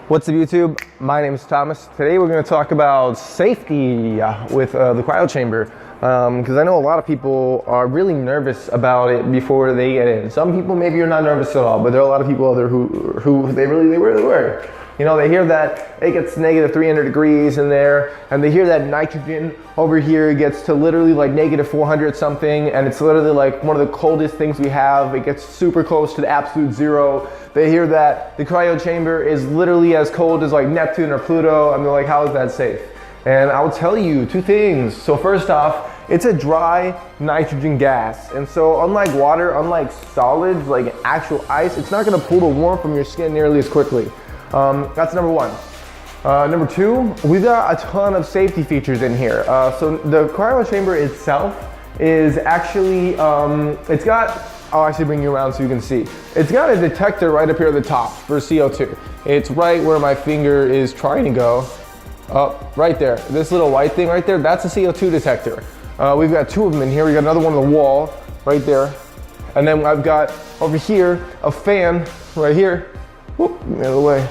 What's up, YouTube? My name is Thomas. Today we're going to talk about safety with the cryo chamber, because I know a lot of people are really nervous about it before they get in. Some people, maybe you're not nervous at all, but there are a lot of people out there who they really worry. You know, they hear that it gets negative 300 degrees in there, and they hear that nitrogen over here gets to literally like negative 400 something, and it's literally like one of the coldest things we have. It gets super close to the absolute zero. They hear that the cryo chamber is literally as cold as like Neptune or Pluto, and they're like, how is that safe? And I will tell you two things. So first off, it's a dry nitrogen gas. And so unlike water, unlike solids, like actual ice, it's not gonna pull the warmth from your skin nearly as quickly. That's number one. Number two, we've got a ton of safety features in here. So the cryo chamber itself is actually, I'll actually bring you around so you can see. It's got a detector right up here at the top for CO2. It's right where my finger is trying to go. Up, right there. This little white thing right there, that's a CO2 detector. We've got two of them in here. We got another one on the wall right there. And then I've got over here a fan right here. Whoop, the other way.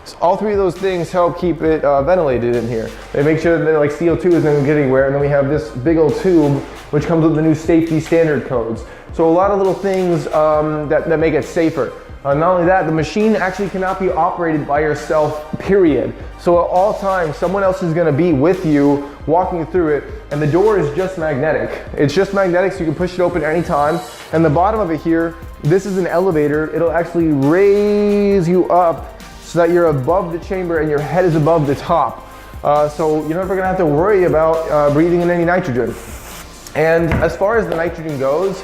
So all three of those things help keep it ventilated in here. They make sure that like CO2 isn't get anywhere, and then we have this big old tube which comes with the new safety standard codes. So a lot of little things that make it safer. Not only that, the machine actually cannot be operated by yourself, period. So at all times, someone else is gonna be with you, walking you through it, and the door is just magnetic. It's just magnetic, so you can push it open anytime. And the bottom of it here, this is an elevator. It'll actually raise you up so that you're above the chamber and your head is above the top. So you're never gonna have to worry about breathing in any nitrogen. And as far as the nitrogen goes,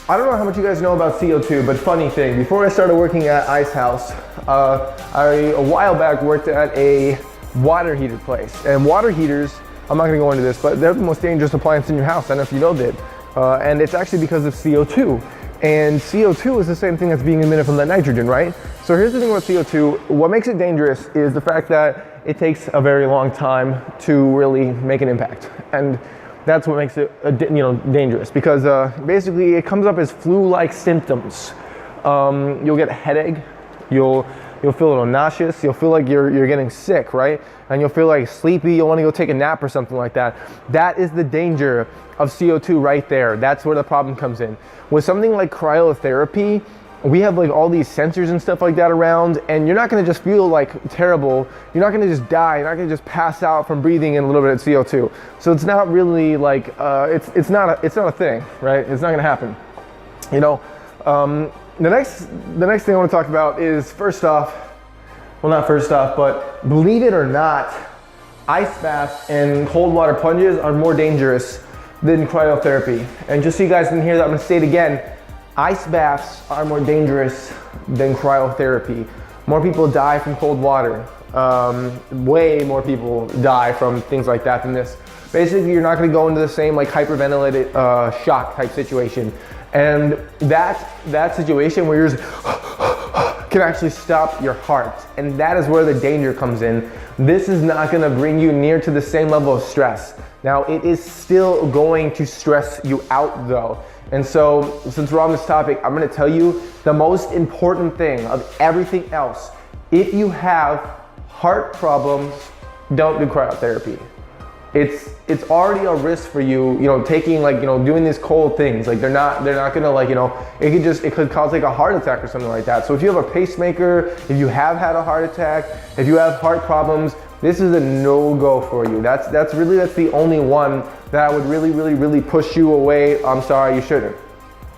I don't know how much you guys know about CO2, but funny thing, before I started working at IceHouse, I a while back worked at a water heater place. And water heaters, I'm not gonna go into this, but they're the most dangerous appliance in your house. I don't know if you know that. And it's actually because of CO2. And CO2 is the same thing that's being emitted from that nitrogen, right? So here's the thing about CO2. What makes it dangerous is the fact that it takes a very long time to really make an impact. And that's what makes it dangerous, because basically it comes up as flu-like symptoms. You'll get a headache, you'll feel a little nauseous, you'll feel like you're getting sick, right? And you'll feel like sleepy, you'll want to go take a nap or something like that. That is the danger of CO2 right there. That's where the problem comes in. With something like cryotherapy, we have like all these sensors and stuff like that around, and you're not gonna just feel like terrible. You're not gonna just die. You're not gonna just pass out from breathing in a little bit of CO2. So it's not really like it's not a thing, right? It's not gonna happen. You know, the next thing I want to talk about is first off, well, not first off, but believe it or not, ice baths and cold water plunges are more dangerous than cryotherapy. And just so you guys can hear that, I'm gonna say it again. Ice baths are more dangerous than cryotherapy. More people die from cold water. Way more people die from things like that than this. Basically, you're not gonna go into the same like hyperventilated shock type situation. And that situation where you're just can actually stop your heart. And that is where the danger comes in. This is not gonna bring you near to the same level of stress. Now, it is still going to stress you out though. And so, since we're on this topic, I'm gonna tell you the most important thing of everything else. If you have heart problems, don't do cryotherapy. It's already a risk for you, taking like, doing these cold things. Like they're not gonna like, it could cause like a heart attack or something like that. So if you have a pacemaker, if you have had a heart attack, if you have heart problems, this is a no-go for you. That's the only one that would really push you away. I'm sorry, you shouldn't.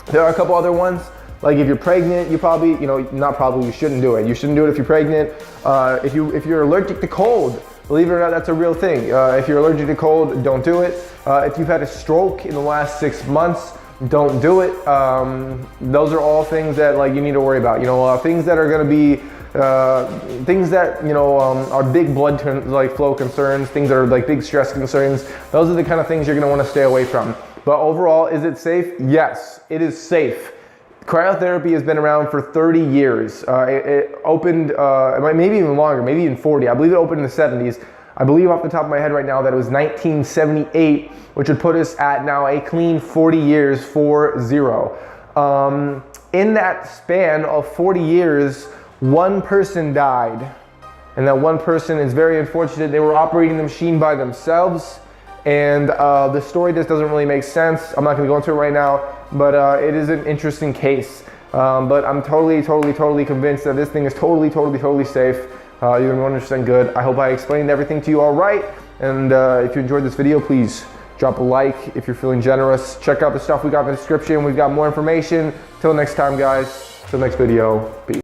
There are a couple other ones. Like if you're pregnant, you probably, you shouldn't do it. You shouldn't do it if you're pregnant. If you're allergic to cold, believe it or not, that's a real thing. If you're allergic to cold, don't do it. If you've had a stroke in the last 6 months, don't do it. Those are all things that like you need to worry about. Things that are gonna be things that are big blood flow concerns, things that are like big stress concerns. Those are the kind of things you're going to want to stay away from. But overall, is it safe? Yes, it is safe. Cryotherapy has been around for 30 years. It opened, maybe even longer, maybe even 40. I believe it opened in the 70s. I believe off the top of my head right now that it was 1978, which would put us at now a clean 40 years, 40. In that span of 40 years, one person died. And that one person is very unfortunate. They were operating the machine by themselves. And the story just doesn't really make sense. I'm not gonna go into it right now, but it is an interesting case. But I'm totally convinced that this thing is totally safe. You're 100% good. I hope I explained everything to you all right. And if you enjoyed this video, please drop a like if you're feeling generous. Check out the stuff we got in the description. We've got more information. Till next time, guys. Till next video. Peace.